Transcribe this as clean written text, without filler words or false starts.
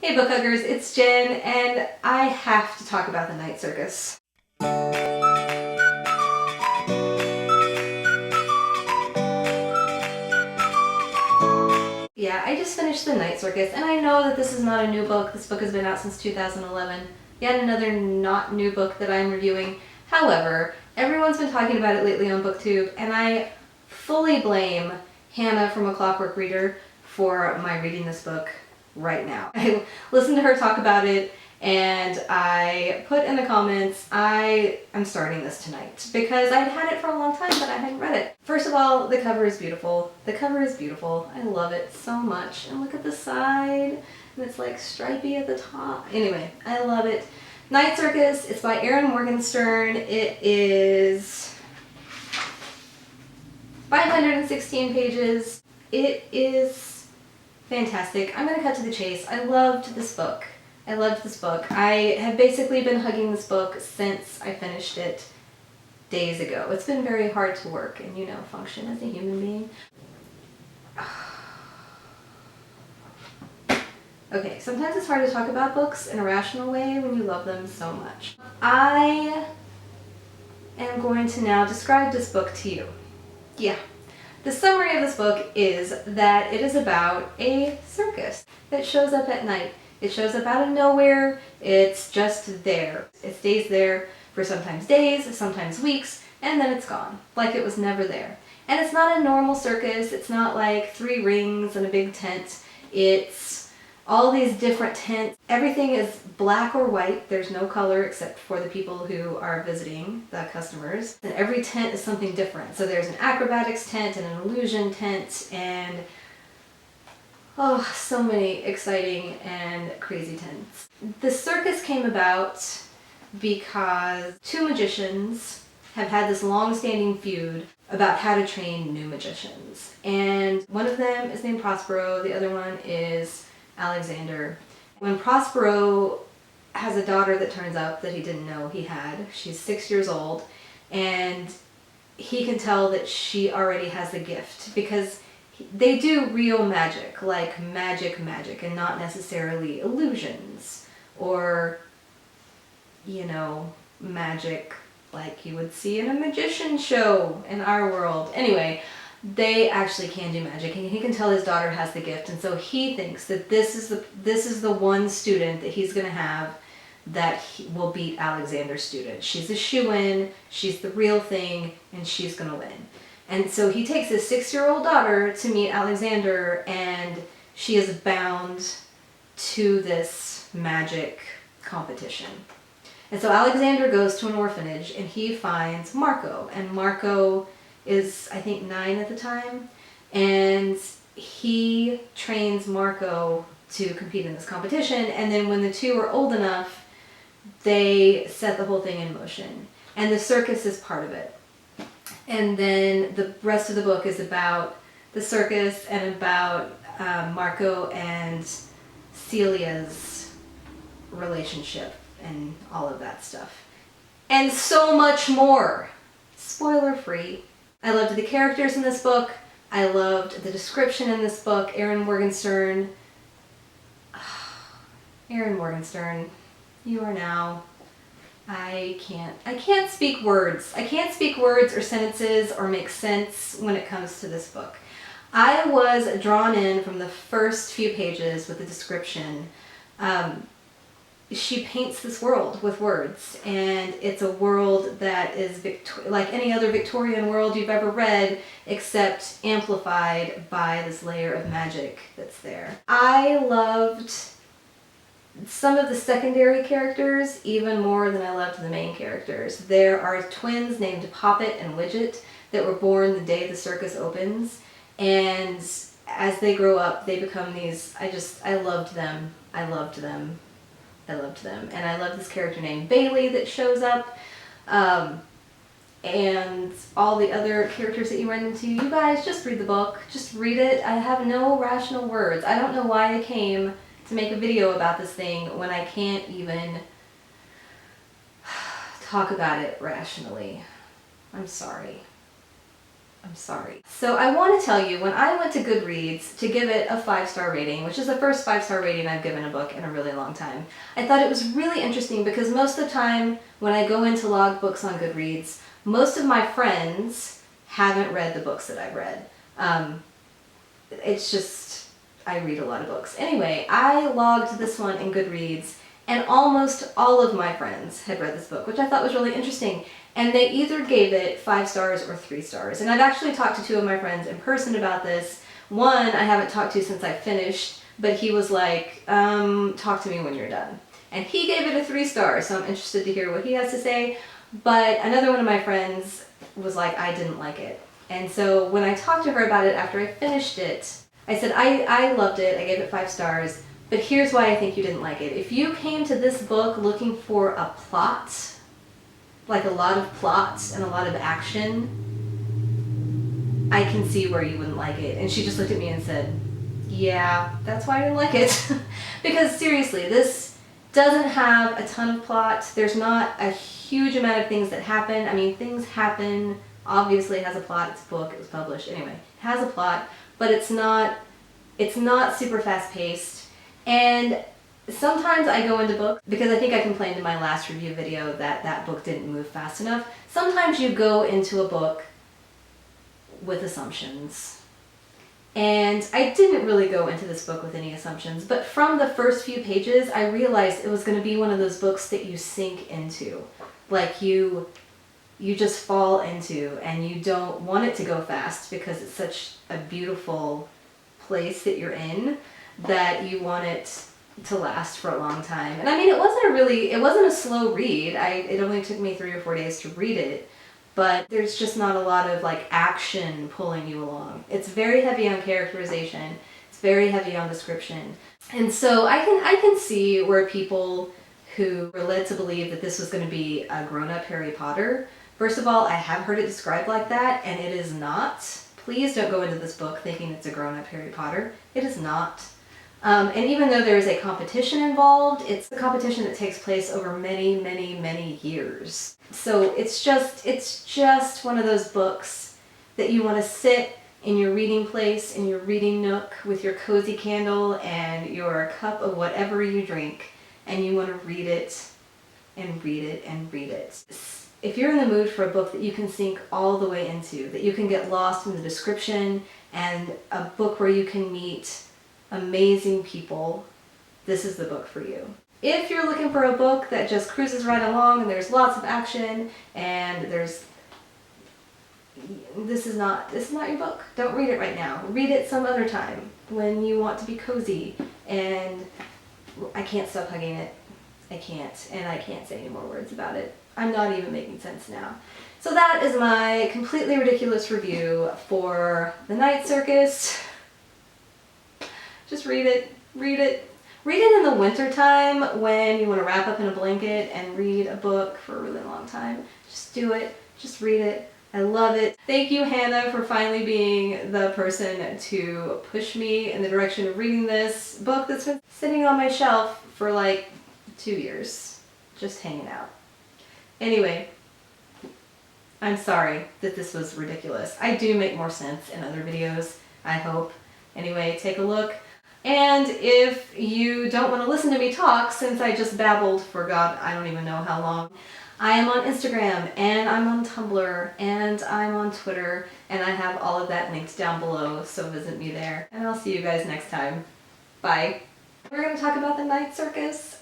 Hey book huggers, it's Jen, and I have to talk about the Night Circus. Yeah, I just finished the Night Circus, and I know that this is not a new book. This book has been out since 2011. Yet another not new book that I'm reviewing. However, everyone's been talking about it lately on BookTube, and I fully blame Hannah from A Clockwork Reader for my reading this book right now. I listened to her talk about it, and I put in the comments, I am starting this tonight because I'd had it for a long time but I hadn't read it. First of all, the cover is beautiful. The cover is beautiful. I love it so much. And look at the side, and it's like stripy at the top. Anyway, I love it. Night Circus, it's by Erin Morgenstern. It is 516 pages. It is fantastic. I'm gonna cut to the chase. I loved this book. I have basically been hugging this book since I finished it days ago. It's been very hard to work and, function as a human being. Okay, sometimes it's hard to talk about books in a rational way when you love them so much. I am going to now describe this book to you. Yeah. The summary of this book is that it is about a circus that shows up at night. It shows up out of nowhere. It's just there. It stays there for sometimes days, sometimes weeks, and then it's gone, like it was never there. And it's not a normal circus. It's not like 3 rings and a big tent. It's all these different tents. Everything is black or white. There's no color except for the people who are visiting, the customers. And every tent is something different. So there's an acrobatics tent and an illusion tent and so many exciting and crazy tents. The circus came about because 2 magicians have had this long-standing feud about how to train new magicians. And one of them is named Prospero, the other one is Alexander. When Prospero has a daughter that turns up that he didn't know he had, she's 6 years old, and he can tell that she already has the gift because they do real magic, like magic, and not necessarily illusions or, magic like you would see in a magician show in our world. Anyway, they actually can do magic, and he can tell his daughter has the gift, and so he thinks that this is the one student that he's going to have that will beat Alexander's student. She's a shoo-in, she's the real thing, and she's going to win. And so he takes his 6-year-old daughter to meet Alexander, and she is bound to this magic competition. And so Alexander goes to an orphanage, and he finds Marco, and Marco is, I think, 9 at the time, and he trains Marco to compete in this competition, and then when the 2 are old enough, they set the whole thing in motion. And the circus is part of it. And then the rest of the book is about the circus and about Marco and Celia's relationship and all of that stuff. And so much more. Spoiler free. I loved the characters in this book. I loved the description in this book. Erin Morgenstern. Erin Morgenstern, you are now... I can't speak words. I can't speak words or sentences or make sense when it comes to this book. I was drawn in from the first few pages with the description. She paints this world with words, and it's a world that is like any other Victorian world you've ever read, except amplified by this layer of magic that's there. I loved some of the secondary characters even more than I loved the main characters. There are twins named Poppet and Widget that were born the day the circus opens, and as they grow up they become these, I loved them. And I love this character named Bailey that shows up, and all the other characters that you run into. You guys just read the book, just read it. I have no rational words. I don't know why I came to make a video about this thing when I can't even talk about it rationally. I'm sorry. I'm sorry. So I want to tell you, when I went to Goodreads to give it a 5-star rating, which is the first 5-star rating I've given a book in a really long time, I thought it was really interesting because most of the time when I go in to log books on Goodreads, most of my friends haven't read the books that I've read. It's just, I read a lot of books. Anyway, I logged this one in Goodreads, and almost all of my friends had read this book, which I thought was really interesting. And they either gave it 5 stars or 3 stars. And I've actually talked to 2 of my friends in person about this. One I haven't talked to since I finished, but he was like, talk to me when you're done. And he gave it a 3 stars, so I'm interested to hear what he has to say. But another one of my friends was like, I didn't like it. And so when I talked to her about it after I finished it, I said, I loved it, I gave it 5 stars, but here's why I think you didn't like it. If you came to this book looking for a plot, like a lot of plots and a lot of action, I can see where you wouldn't like it. And she just looked at me and said, yeah, that's why I didn't like it. Because seriously, this doesn't have a ton of plot. There's not a huge amount of things that happen. I mean, things happen. Obviously it has a plot. It's a book. It was published. Anyway, it has a plot, but it's not super fast paced. And sometimes I go into books, because I think I complained in my last review video that that book didn't move fast enough. Sometimes you go into a book with assumptions. And I didn't really go into this book with any assumptions, but from the first few pages, I realized it was going to be one of those books that you sink into. Like you just fall into, and you don't want it to go fast because it's such a beautiful place that you're in that you want it to last for a long time. And I mean, it wasn't a slow read. It only took me 3 or 4 days to read it, but there's just not a lot of like action pulling you along. It's very heavy on characterization. It's very heavy on description. And so I can see where people who were led to believe that this was going to be a grown-up Harry Potter. First of all, I have heard it described like that, and it is not. Please don't go into this book thinking it's a grown-up Harry Potter. It is not. And even though there is a competition involved, it's a competition that takes place over many, many, many years. So it's just one of those books that you want to sit in your reading place, in your reading nook, with your cozy candle and your cup of whatever you drink, and you want to read it and read it and read it. If you're in the mood for a book that you can sink all the way into, that you can get lost in the description, and a book where you can meet amazing people, this is the book for you. If you're looking for a book that just cruises right along and there's lots of action and this is not your book. Don't read it right now. Read it some other time when you want to be cozy. And I can't stop hugging it. I can't, and I can't say any more words about it. I'm not even making sense now. So that is my completely ridiculous review for The Night Circus. Just read it. Read it. Read it in the winter time when you want to wrap up in a blanket and read a book for a really long time. Just do it. Just read it. I love it. Thank you, Hannah, for finally being the person to push me in the direction of reading this book that's been sitting on my shelf for like 2 years, just hanging out. Anyway, I'm sorry that this was ridiculous. I do make more sense in other videos, I hope. Anyway, take a look. And if you don't want to listen to me talk, since I just babbled for God, I don't even know how long, I am on Instagram, and I'm on Tumblr, and I'm on Twitter, and I have all of that linked down below, so visit me there. And I'll see you guys next time. Bye. We're going to talk about The Night Circus.